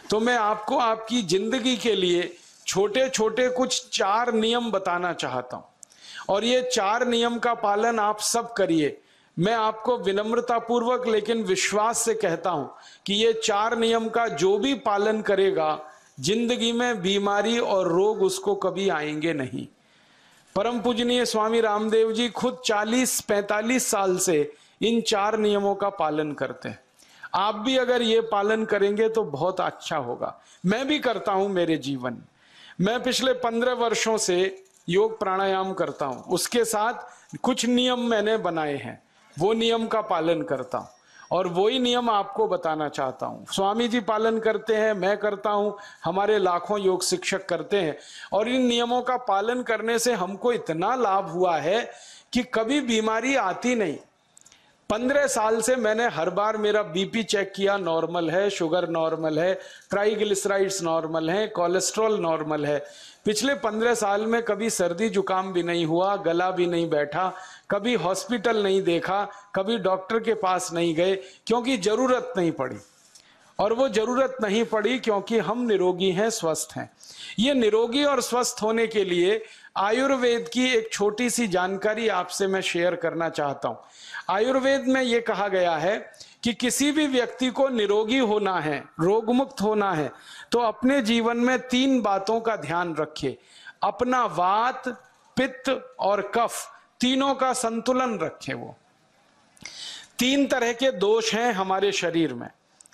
तो मैं आपको आपकी जिंदगी के लिए छोटे छोटे कुछ 4 नियम बताना चाहता हूं और ये 4 नियम का पालन आप सब करिए। मैं आपको विनम्रतापूर्वक लेकिन विश्वास से कहता हूं कि ये 4 नियम का जो भी पालन करेगा जिंदगी में बीमारी और रोग उसको कभी आएंगे नहीं। परम पूजनीय स्वामी रामदेव जी खुद 40-45 साल से इन 4 नियमों का पालन करते हैं। आप भी अगर ये पालन करेंगे तो बहुत अच्छा होगा। मैं भी करता हूं मेरे जीवन। मैं पिछले 15 वर्षों से योग प्राणायाम करता हूं, उसके साथ कुछ नियम मैंने बनाए हैं, वो नियम का पालन करता हूं और वही नियम आपको बताना चाहता हूं। स्वामी जी पालन करते हैं, मैं करता हूं, हमारे लाखों योग शिक्षक करते हैं और इन नियमों का पालन करने से हमको इतना लाभ हुआ है कि कभी बीमारी आती नहीं। 15 साल से मैंने हर बार मेरा बीपी चेक किया, नॉर्मल है, शुगर नॉर्मल है, ट्राइग्लिसराइड्स नॉर्मल है, कोलेस्ट्रॉल नॉर्मल है। पिछले 15 साल में कभी सर्दी जुकाम भी नहीं हुआ, गला भी नहीं बैठा, कभी हॉस्पिटल नहीं देखा, कभी डॉक्टर के पास नहीं गए, क्योंकि जरूरत नहीं पड़ी। और वो जरूरत नहीं पड़ी क्योंकि हम निरोगी हैं, स्वस्थ हैं। ये निरोगी और स्वस्थ होने के लिए आयुर्वेद की एक छोटी सी जानकारी आपसे मैं शेयर करना चाहता हूं। आयुर्वेद में ये कहा गया है कि किसी भी व्यक्ति को निरोगी होना है, रोग मुक्त होना है, तो अपने जीवन में 3 बातों का ध्यान रखे। अपना वात, पित्त और कफ तीनों का संतुलन रखे। वो 3 तरह के दोष हैं हमारे शरीर में,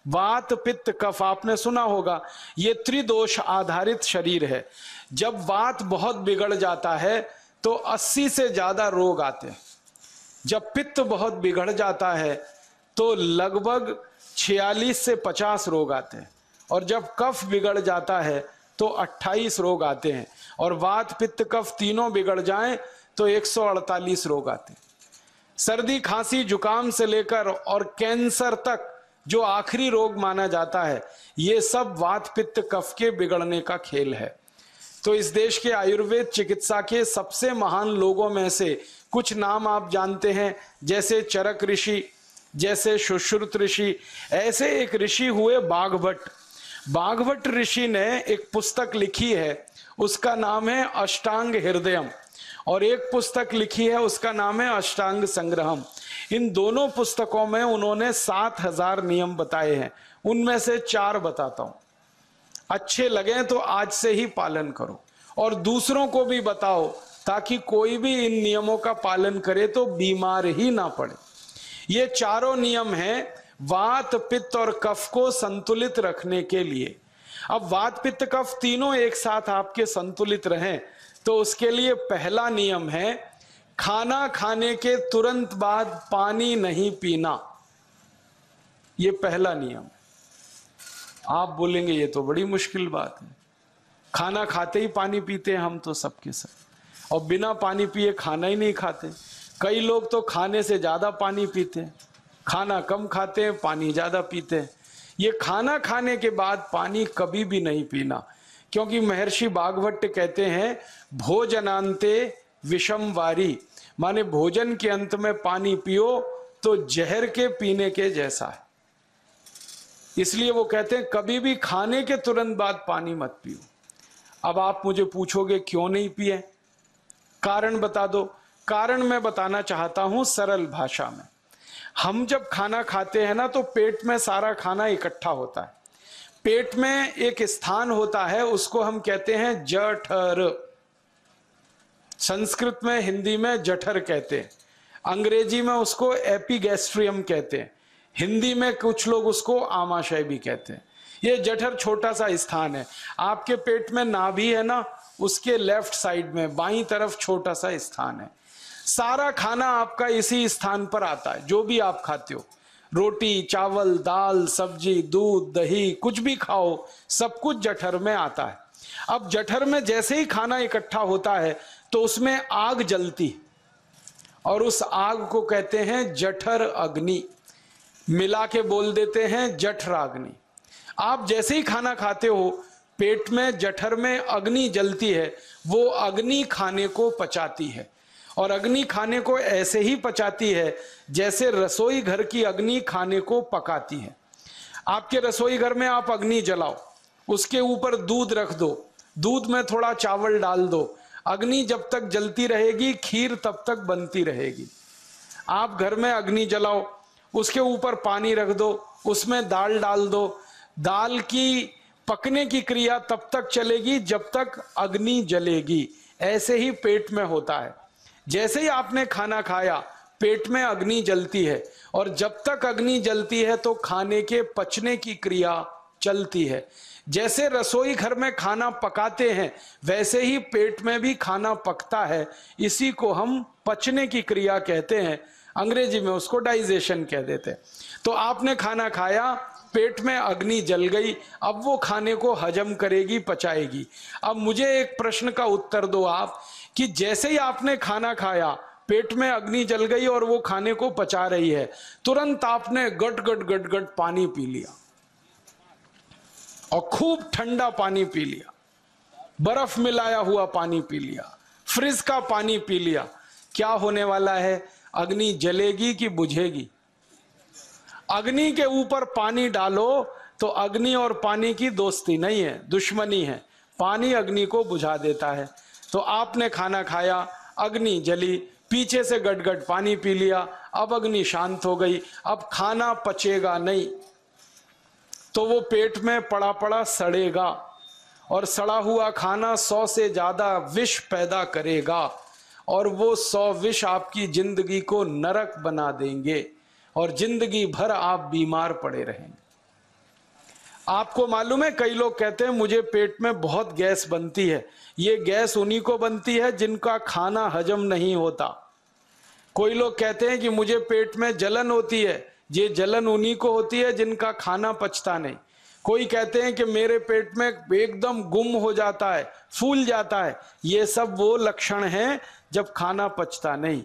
वात, पित्त, कफ। आपने सुना होगा ये त्रिदोष आधारित शरीर है। जब वात बहुत बिगड़ जाता है तो 80 से ज्यादा रोग आते हैं। जब पित्त बहुत बिगड़ जाता है तो लगभग 46 से 50 रोग आते हैं और जब कफ बिगड़ जाता है तो 28 रोग आते हैं और वात, पित्त, कफ तीनों बिगड़ जाएं तो 148 रोग आते हैं। सर्दी, खांसी, जुकाम से लेकर और कैंसर तक जो आखिरी रोग माना जाता है, ये सब वात, पित्त, कफ के बिगड़ने का खेल है। तो इस देश के आयुर्वेद चिकित्सा के सबसे महान लोगों में से कुछ नाम आप जानते हैं, जैसे चरक ऋषि, जैसे सुश्रुत ऋषि। ऐसे एक ऋषि हुए बाघभट्ट। बाघभट्ट ऋषि ने एक पुस्तक लिखी है, उसका नाम है अष्टांग हृदयम, और एक पुस्तक लिखी है उसका नाम है अष्टांग संग्रहम। इन दोनों पुस्तकों में उन्होंने 7000 नियम बताए हैं। उनमें से 4 बताता हूं, अच्छे लगे तो आज से ही पालन करो और दूसरों को भी बताओ ताकि कोई भी इन नियमों का पालन करे तो बीमार ही ना पड़े। ये चारों नियम हैं वात, पित्त और कफ को संतुलित रखने के लिए। अब वात, पित्त, कफ तीनों एक साथ आपके संतुलित रहें तो उसके लिए पहला नियम है खाना खाने के तुरंत बाद पानी नहीं पीना। ये पहला नियम। आप बोलेंगे ये तो बड़ी मुश्किल बात है, खाना खाते ही पानी पीते हैं हम तो सबके सब, और बिना पानी पिए खाना ही नहीं खाते। कई लोग तो खाने से ज्यादा पानी पीते हैं, खाना कम खाते हैं, पानी ज्यादा पीते हैं। ये खाना खाने के बाद पानी कभी भी नहीं पीना, क्योंकि महर्षि बाघभट्ट कहते हैं भोजनांते विषम वारी, माने भोजन के अंत में पानी पियो तो जहर के पीने के जैसा है। इसलिए वो कहते हैं कभी भी खाने के तुरंत बाद पानी मत पियो। अब आप मुझे पूछोगे क्यों नहीं पिए, कारण बता दो। कारण मैं बताना चाहता हूं सरल भाषा में। हम जब खाना खाते हैं ना तो पेट में सारा खाना इकट्ठा होता है। पेट में एक स्थान होता है, उसको हम कहते हैं जठर। संस्कृत में, हिंदी में जठर कहते हैं, अंग्रेजी में उसको एपिगैस्ट्रियम कहते हैं, हिंदी में कुछ लोग उसको आमाशय भी कहते हैं। ये जठर छोटा सा स्थान है। आपके पेट में नाभि है ना, उसके लेफ्ट साइड में बाईं तरफ छोटा सा स्थान है। सारा खाना आपका इसी स्थान पर आता है। जो भी आप खाते हो, रोटी, चावल, दाल, सब्जी, दूध, दही, कुछ भी खाओ, सब कुछ जठर में आता है। अब जठर में जैसे ही खाना इकट्ठा होता है तो उसमें आग जलती और उस आग को कहते हैं जठर अग्नि, मिला के बोल देते हैं जठराग्नि। आप जैसे ही खाना खाते हो पेट में, जठर में अग्नि जलती है, वो अग्नि खाने को पचाती है। और अग्नि खाने को ऐसे ही पचाती है जैसे रसोई घर की अग्नि खाने को पकाती है। आपके रसोई घर में आप अग्नि जलाओ, उसके ऊपर दूध रख दो, दूध में थोड़ा चावल डाल दो, अग्नि जब तक जलती रहेगी खीर तब तक बनती रहेगी। आप घर में अग्नि जलाओ, उसके ऊपर पानी रख दो, उसमें दाल डाल दो, दाल की पकने की क्रिया तब तक चलेगी जब तक अग्नि जलेगी। ऐसे ही पेट में होता है, जैसे ही आपने खाना खाया पेट में अग्नि जलती है, और जब तक अग्नि जलती है तो खाने के पचने की क्रिया चलती है। जैसे रसोई घर में खाना पकाते हैं वैसे ही पेट में भी खाना पकता है, इसी को हम पचने की क्रिया कहते हैं, अंग्रेजी में उसको डाइजेशन कह देते हैं। तो आपने खाना खाया, पेट में अग्नि जल गई, अब वो खाने को हजम करेगी, पचाएगी। अब मुझे एक प्रश्न का उत्तर दो आप, कि जैसे ही आपने खाना खाया पेट में अग्नि जल गई और वो खाने को पचा रही है, तुरंत आपने गट गट गट गट पानी पी लिया, और खूब ठंडा पानी पी लिया, बर्फ मिलाया हुआ पानी पी लिया, फ्रिज का पानी पी लिया। क्या होने वाला है? अग्नि जलेगी कि बुझेगी? अग्नि के ऊपर पानी डालो तो अग्नि और पानी की दोस्ती नहीं है, दुश्मनी है। पानी अग्नि को बुझा देता है। तो आपने खाना खाया, अग्नि जली, पीछे से गटगट पानी पी लिया, अब अग्नि शांत हो गई, अब खाना पचेगा नहीं, तो वो पेट में पड़ा पड़ा सड़ेगा, और सड़ा हुआ खाना 100 से ज्यादा विष पैदा करेगा, और वो 100 विष आपकी जिंदगी को नरक बना देंगे, और जिंदगी भर आप बीमार पड़े रहेंगे। आपको मालूम है, कई लोग कहते हैं मुझे पेट में बहुत गैस बनती है। ये गैस उन्हीं को बनती है जिनका खाना हजम नहीं होता। कोई लोग कहते हैं कि मुझे पेट में जलन होती है, ये जलन उन्हीं को होती है जिनका खाना पचता नहीं। कोई कहते हैं कि मेरे पेट में एकदम गुम हो जाता है, फूल जाता है, ये सब वो लक्षण हैं जब खाना पचता नहीं।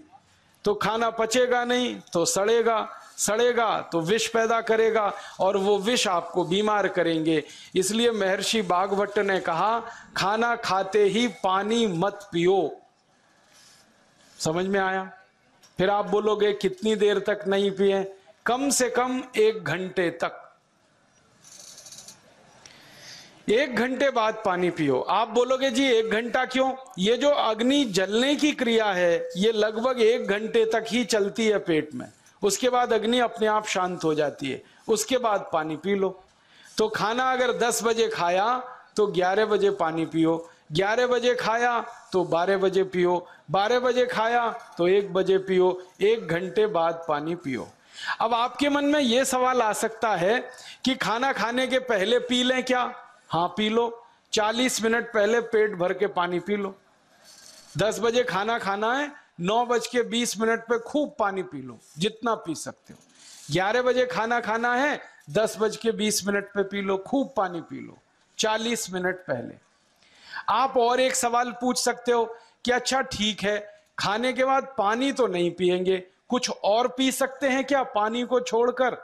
तो खाना पचेगा नहीं तो सड़ेगा, सड़ेगा तो विष पैदा करेगा, और वो विष आपको बीमार करेंगे। इसलिए महर्षि भागवत ने कहा, खाना खाते ही पानी मत पियो। समझ में आया? फिर आप बोलोगे कितनी देर तक नहीं पिए? कम से कम 1 घंटे तक। 1 घंटे बाद पानी पियो। आप बोलोगे जी 1 घंटा क्यों? ये जो अग्नि जलने की क्रिया है ये लगभग 1 घंटे तक ही चलती है पेट में, उसके बाद अग्नि अपने आप शांत हो जाती है, उसके बाद पानी पी लो। तो खाना अगर 10 बजे खाया तो 11 बजे पानी पियो, 11 बजे खाया तो 12 बजे पियो, 12 बजे खाया तो 1 बजे पियो, 1 घंटे बाद पानी पियो। अब आपके मन में यह सवाल आ सकता है कि खाना खाने के पहले पी लें क्या? हाँ पी लो, 40 मिनट पहले पेट भर के पानी पी लो। 10 बजे खाना खाना है, 9:20 पे खूब पानी पी लो, जितना पी सकते हो। 11 बजे खाना खाना है, 10:20 पे पी लो, खूब पानी पी लो, 40 मिनट पहले। आप और एक सवाल पूछ सकते हो कि अच्छा ठीक है, खाने के बाद पानी तो नहीं पिएंगे, कुछ और पी सकते हैं क्या पानी को छोड़कर?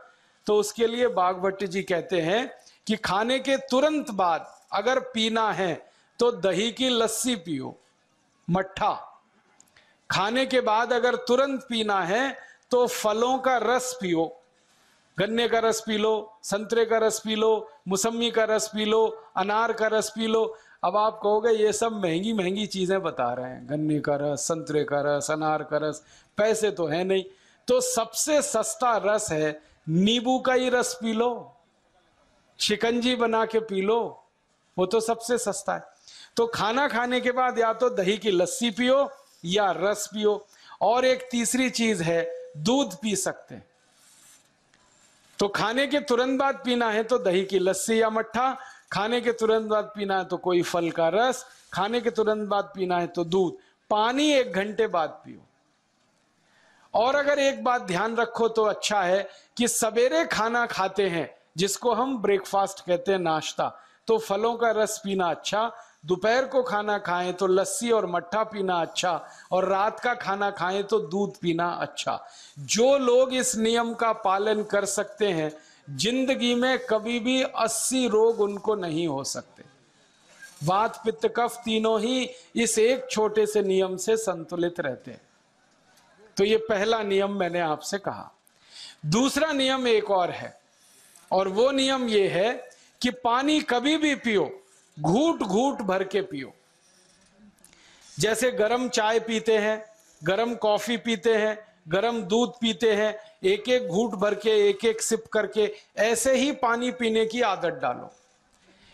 तो उसके लिए भागवत जी कहते हैं कि खाने के तुरंत बाद अगर पीना है तो दही की लस्सी पियो, मट्ठा। खाने के बाद अगर तुरंत पीना है तो फलों का रस पियो, गन्ने का रस पी लो, संतरे का रस पी लो, मौसमी का रस पी लो, अनार का रस पी लो। अब आप कहोगे ये सब महंगी महंगी चीजें बता रहे हैं, गन्ने का रस, संतरे का रस, अनार का रस, पैसे तो है नहीं। तो सबसे सस्ता रस है नींबू का ही रस पी लो, शिकंजी बना के पी लो, वो तो सबसे सस्ता है। तो खाना खाने के बाद या तो दही की लस्सी पियो या रस पियो। और एक तीसरी चीज है, दूध पी सकते हैं। तो खाने के तुरंत बाद पीना है तो दही की लस्सी या मट्ठा, खाने के तुरंत बाद पीना है तो कोई फल का रस, खाने के तुरंत बाद पीना है तो दूध। पानी 1 घंटे बाद पियो। और अगर एक बात ध्यान रखो तो अच्छा है कि सवेरे खाना खाते हैं जिसको हम ब्रेकफास्ट कहते हैं, नाश्ता, तो फलों का रस पीना अच्छा, दोपहर को खाना खाएं तो लस्सी और मट्ठा पीना अच्छा, और रात का खाना खाएं तो दूध पीना अच्छा। जो लोग इस नियम का पालन कर सकते हैं जिंदगी में कभी भी 80 रोग उनको नहीं हो सकते। वात पित्त कफ तीनों ही इस एक छोटे से नियम से संतुलित रहते हैं। तो ये पहला नियम मैंने आपसे कहा। दूसरा नियम एक और है, और वो नियम ये है कि पानी कभी भी पियो, घूट घूट भर के पियो। जैसे गरम चाय पीते हैं, गरम कॉफी पीते हैं, गरम दूध पीते हैं, एक एक घूट भर के, एक एक सिप करके, ऐसे ही पानी पीने की आदत डालो।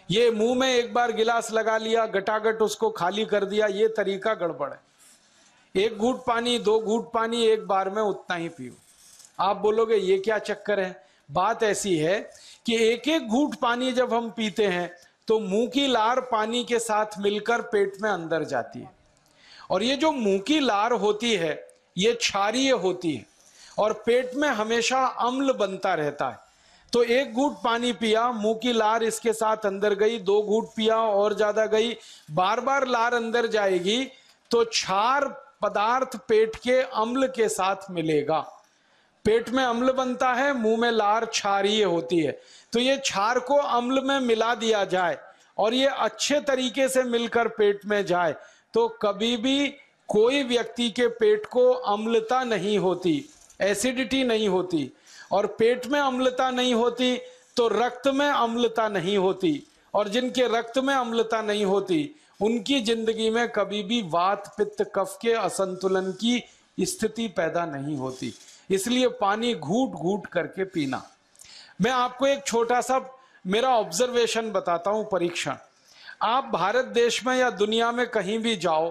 ये मुंह में एक बार गिलास लगा लिया, गटागट उसको खाली कर दिया, ये तरीका गड़बड़ है। एक घूट पानी, दो घूट पानी एक बार में उतना ही पियो। आप बोलोगे ये क्या चक्कर है? बात ऐसी है कि एक एक घूट पानी जब हम पीते हैं तो मुंह की लार पानी के साथ मिलकर पेट में अंदर जाती है, और ये जो मुंह की लार होती है ये क्षारीय होती है और पेट में हमेशा अम्ल बनता रहता है। तो एक घूट पानी पिया, मुंह की लार इसके साथ अंदर गई, दो घूट पिया और ज्यादा गई, बार बार लार अंदर जाएगी तो क्षार पदार्थ पेट के अम्ल के साथ मिलेगा। पेट में अम्ल बनता है, मुंह में लार क्षारीय होती है। तो ये क्षार को अम्ल में मिला दिया जाए और ये अच्छे तरीके से मिलकर पेट में जाए तो कभी भी कोई व्यक्ति के पेट को अम्लता नहीं होती, एसिडिटी नहीं होती। और पेट में अम्लता नहीं होती तो रक्त में अम्लता नहीं होती, और जिनके रक्त में अम्लता नहीं होती उनकी जिंदगी में कभी भी वात पित्त कफ के असंतुलन की स्थिति पैदा नहीं होती। इसलिए पानी घूट घूट करके पीना। मैं आपको एक छोटा सा मेरा ऑब्जर्वेशन बताता हूं, परीक्षण। आप भारत देश में या दुनिया में कहीं भी जाओ,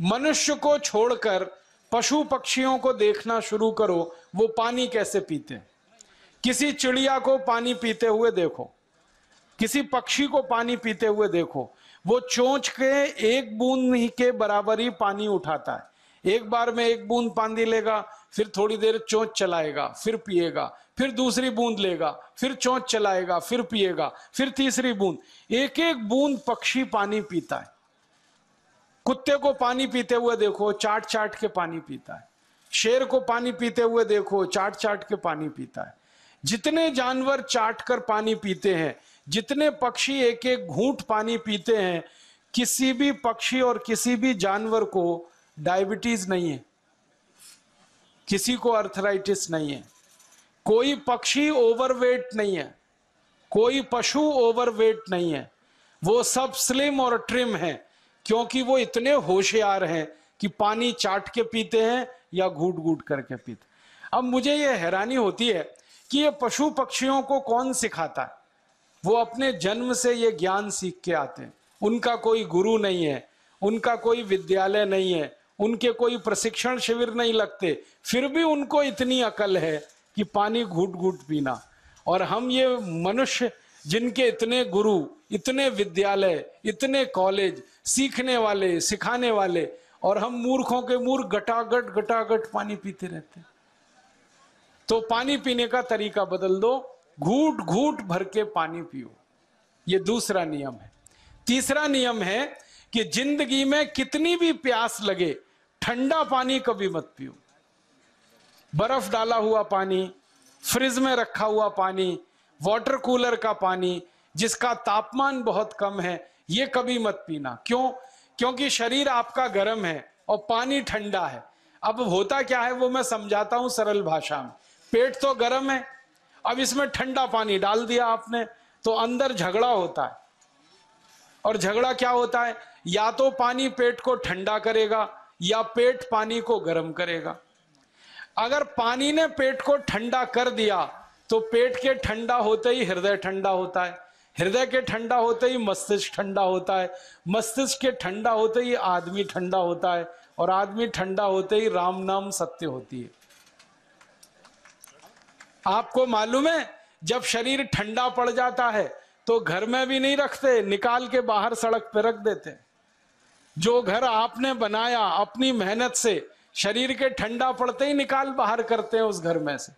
मनुष्य को छोड़कर पशु पक्षियों को देखना शुरू करो, वो पानी कैसे पीते हैं। किसी चिड़िया को पानी पीते हुए देखो, किसी पक्षी को पानी पीते हुए देखो, वो चोंच के एक बूंद ही के बराबर ही पानी उठाता है। एक बार में एक बूंद पानी लेगा, फिर थोड़ी देर चोंच चलाएगा, फिर पिएगा, फिर दूसरी बूंद लेगा, फिर चोंच चलाएगा, फिर पिएगा, फिर तीसरी बूंद। एक एक बूंद पक्षी पानी पीता है। कुत्ते को पानी पीते हुए देखो, चाट चाट के पानी पीता है। शेर को पानी पीते हुए देखो, चाट चाट के पानी पीता है। जितने जानवर चाट कर पानी पीते हैं, जितने पक्षी एक एक घूंट पानी पीते हैं, किसी भी पक्षी और किसी भी जानवर को डायबिटीज नहीं है, किसी को अर्थराइटिस नहीं है, कोई पक्षी ओवरवेट नहीं है, कोई पशु ओवरवेट नहीं है। वो सब स्लिम और ट्रिम है, क्योंकि वो इतने होशियार हैं कि पानी चाट के पीते हैं या घूट घूट करके पीते। अब मुझे ये हैरानी होती है कि ये पशु पक्षियों को कौन सिखाता है? वो अपने जन्म से ये ज्ञान सीख के आते हैं। उनका कोई गुरु नहीं है, उनका कोई विद्यालय नहीं है, उनके कोई प्रशिक्षण शिविर नहीं लगते, फिर भी उनको इतनी अकल है कि पानी घूट घूट पीना। और हम ये मनुष्य जिनके इतने गुरु, इतने विद्यालय, इतने कॉलेज, सीखने वाले, सिखाने वाले, और हम मूर्खों के मूर्ख गटागट गटागट पानी पीते रहते हैं। तो पानी पीने का तरीका बदल दो, घूट घूट भर के पानी पियो। ये दूसरा नियम है। तीसरा नियम है कि जिंदगी में कितनी भी प्यास लगे, ठंडा पानी कभी मत पियो। बर्फ डाला हुआ पानी, फ्रिज में रखा हुआ पानी, वाटर कूलर का पानी जिसका तापमान बहुत कम है, ये कभी मत पीना। क्यों? क्योंकि शरीर आपका गर्म है और पानी ठंडा है। अब होता क्या है वो मैं समझाता हूं सरल भाषा में। पेट तो गर्म है, अब इसमें ठंडा पानी डाल दिया आपने, तो अंदर झगड़ा होता है। और झगड़ा क्या होता है? या तो पानी पेट को ठंडा करेगा या पेट पानी को गर्म करेगा। अगर पानी ने पेट को ठंडा कर दिया तो पेट के ठंडा होते ही हृदय ठंडा होता है, हृदय के ठंडा होते ही मस्तिष्क ठंडा होता है, मस्तिष्क के ठंडा होते ही आदमी ठंडा होता है, और आदमी ठंडा होते ही राम नाम सत्य होती है। आपको मालूम है, जब शरीर ठंडा पड़ जाता है तो घर में भी नहीं रखते, निकाल के बाहर सड़क पे रख देते हैं। जो घर आपने बनाया अपनी मेहनत से, शरीर के ठंडा पड़ते ही निकाल बाहर करते हैं उस घर में से,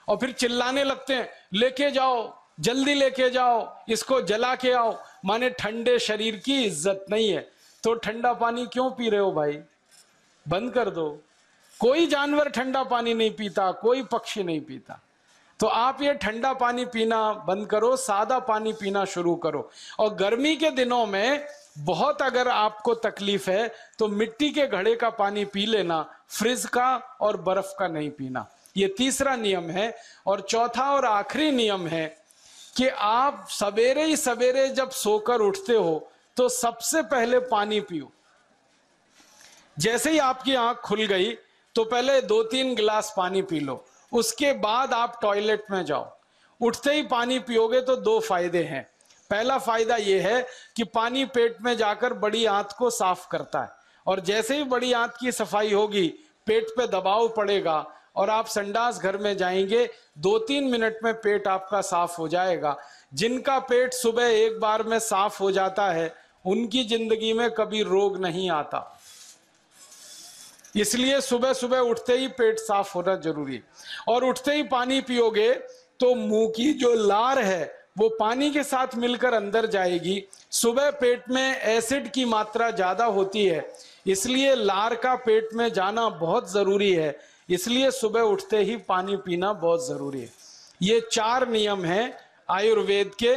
और फिर चिल्लाने लगते हैं, लेके जाओ, जल्दी लेके जाओ, इसको जला के आओ। माने ठंडे शरीर की इज्जत नहीं है। तो ठंडा पानी क्यों पी रहे हो भाई? बंद कर दो। कोई जानवर ठंडा पानी नहीं पीता, कोई पक्षी नहीं पीता। तो आप ये ठंडा पानी पीना बंद करो, सादा पानी पीना शुरू करो। और गर्मी के दिनों में बहुत अगर आपको तकलीफ है तो मिट्टी के घड़े का पानी पी लेना, फ्रिज का और बर्फ का नहीं पीना। ये तीसरा नियम है। और चौथा और आखिरी नियम है कि आप सवेरे ही सवेरे जब सोकर उठते हो तो सबसे पहले पानी पियो। जैसे ही आपकी आंख खुल गई तो पहले 2-3 गिलास पानी पी लो, उसके बाद आप टॉयलेट में जाओ। उठते ही पानी पियोगे तो 2 फायदे हैं। पहला फायदा यह है कि पानी पेट में जाकर बड़ी आंत को साफ करता है, और जैसे ही बड़ी आंत की सफाई होगी पेट पे दबाव पड़ेगा और आप संडास घर में जाएंगे, 2-3 मिनट में पेट आपका साफ हो जाएगा। जिनका पेट सुबह एक बार में साफ हो जाता है उनकी जिंदगी में कभी रोग नहीं आता। इसलिए सुबह सुबह उठते ही पेट साफ होना जरूरी है। और उठते ही पानी पियोगे तो मुंह की जो लार है वो पानी के साथ मिलकर अंदर जाएगी। सुबह पेट में एसिड की मात्रा ज्यादा होती है, इसलिए लार का पेट में जाना बहुत जरूरी है। इसलिए सुबह उठते ही पानी पीना बहुत जरूरी है। ये 4 नियम हैं आयुर्वेद के।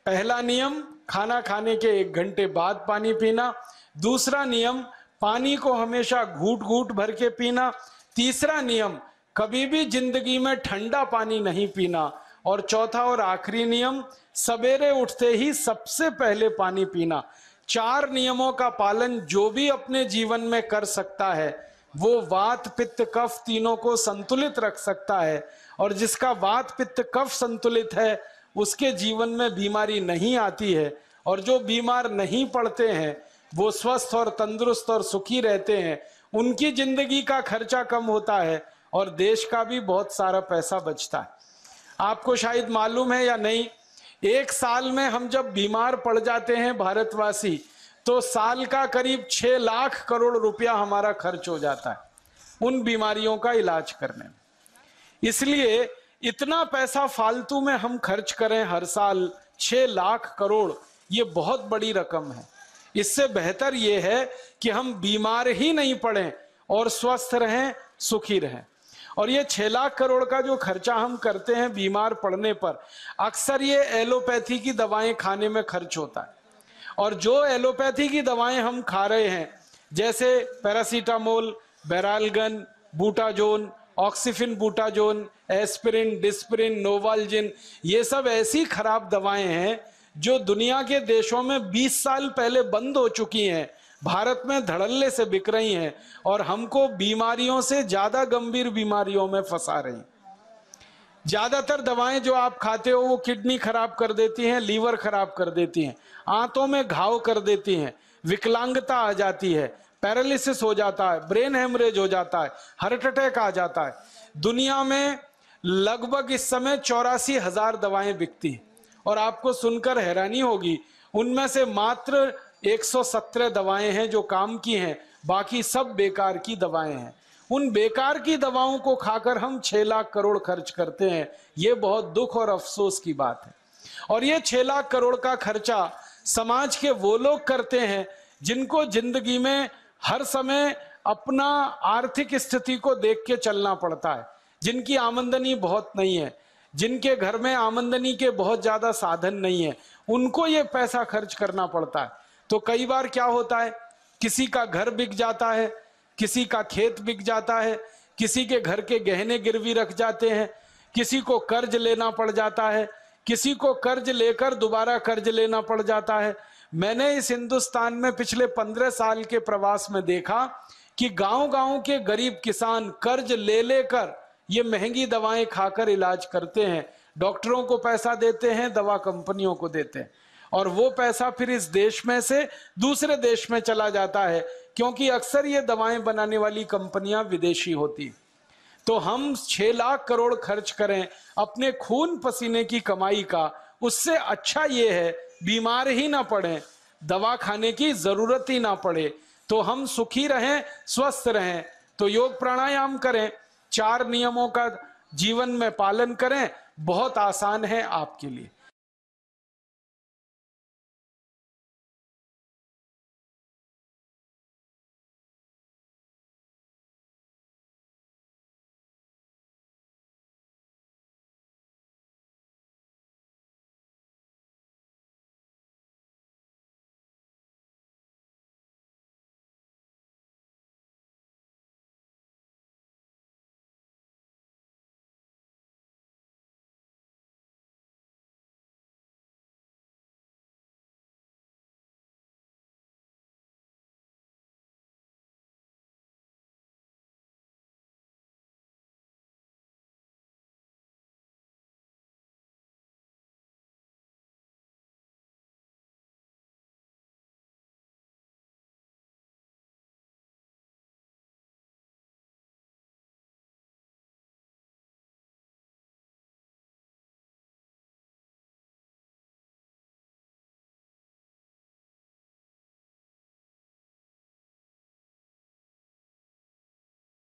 पहला नियम, खाना खाने के 1 घंटे बाद पानी पीना। दूसरा नियम, पानी को हमेशा घूट घूट भर के पीना। तीसरा नियम, कभी भी जिंदगी में ठंडा पानी नहीं पीना। और चौथा और आखिरी नियम, सवेरे उठते ही सबसे पहले पानी पीना। 4 नियमों का पालन जो भी अपने जीवन में कर सकता है वो वात पित्त कफ तीनों को संतुलित रख सकता है। और जिसका वात पित्त कफ संतुलित है उसके जीवन में बीमारी नहीं आती है। और जो बीमार नहीं पड़ते हैं वो स्वस्थ और तंदुरुस्त और सुखी रहते हैं। उनकी जिंदगी का खर्चा कम होता है और देश का भी बहुत सारा पैसा बचता है। आपको शायद मालूम है या नहीं, 1 साल में हम जब बीमार पड़ जाते हैं भारतवासी, तो साल का करीब 6 लाख करोड़ रुपया हमारा खर्च हो जाता है उन बीमारियों का इलाज करने में। इसलिए इतना पैसा फालतू में हम खर्च करें हर साल 6 लाख करोड़, ये बहुत बड़ी रकम है। इससे बेहतर ये है कि हम बीमार ही नहीं पड़ें और स्वस्थ रहें, सुखी रहें। और ये 6 लाख करोड़ का जो खर्चा हम करते हैं बीमार पड़ने पर, अक्सर ये एलोपैथी की दवाएं खाने में खर्च होता है। और जो एलोपैथी की दवाएं हम खा रहे हैं, जैसे paracetamol, Baralgan, Butazone, oxyphenbutazone, aspirin, Disprin, Novalgin, ये सब ऐसी खराब दवाएं हैं जो दुनिया के देशों में 20 साल पहले बंद हो चुकी हैं, भारत में धड़ल्ले से बिक रही हैं और हमको बीमारियों से ज्यादा गंभीर बीमारियों में फंसा रही। ज्यादातर दवाएं जो आप खाते हो वो किडनी खराब कर देती हैं, लीवर खराब कर देती हैं, आंतों में घाव कर देती हैं, विकलांगता आ जाती है, पैरालिसिस हो जाता है, ब्रेन हेमरेज हो जाता है, हार्ट अटैक आ जाता है। दुनिया में लगभग इस समय 84,000 दवाएं बिकती हैं और आपको सुनकर हैरानी होगी, उनमें से मात्र 117 दवाएं हैं जो काम की हैं, बाकी सब बेकार की दवाएं हैं। उन बेकार की दवाओं को खाकर हम 6 लाख करोड़ खर्च करते हैं। ये बहुत दुख और अफसोस की बात है। और ये 6 लाख करोड़ का खर्चा समाज के वो लोग करते हैं जिनको जिंदगी में हर समय अपना आर्थिक स्थिति को देख के चलना पड़ता है, जिनकी आमदनी बहुत नहीं है, जिनके घर में आमदनी के बहुत ज्यादा साधन नहीं है, उनको ये पैसा खर्च करना पड़ता है। तो कई बार क्या होता है, किसी का घर बिक जाता है, किसी का खेत बिक जाता है, किसी के घर के गहने गिरवी रख जाते हैं, किसी को कर्ज लेना पड़ जाता है, किसी को कर्ज लेकर दोबारा कर्ज लेना पड़ जाता है। मैंने इस हिंदुस्तान में पिछले 15 साल के प्रवास में देखा कि गांव-गांव के गरीब किसान कर्ज ले लेकर ये महंगी दवाएं खाकर इलाज करते हैं, डॉक्टरों को पैसा देते हैं, दवा कंपनियों को देते हैं, और वो पैसा फिर इस देश में से दूसरे देश में चला जाता है, क्योंकि अक्सर ये दवाएं बनाने वाली कंपनियां विदेशी होती। तो हम 6 लाख करोड़ खर्च करें अपने खून पसीने की कमाई का, उससे अच्छा ये है बीमार ही ना पड़े, दवा खाने की जरूरत ही ना पड़े, तो हम सुखी रहें, स्वस्थ रहें। तो योग प्राणायाम करें, 4 नियमों का जीवन में पालन करें, बहुत आसान है आपके लिए।